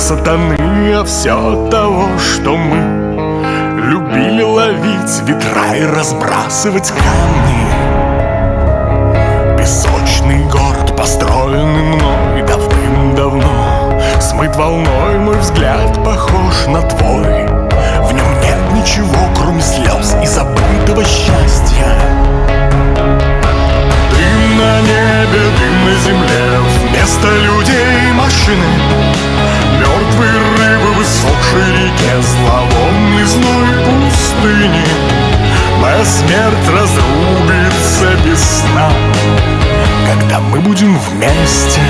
сатаны, а все того, что мы любили ловить ветра и разбрасывать камни. Песочный город, построенный мной давным-давно, смыт волной, мой взгляд похож на твой. В нем нет ничего, кроме слез и забытого счастья. Дым на небе, дым на земле, вместо людей машины, мертвые рыбы в высохшей реке, зловонный зной пустыни. Моя смерть разрубится без сна, когда мы будем вместе.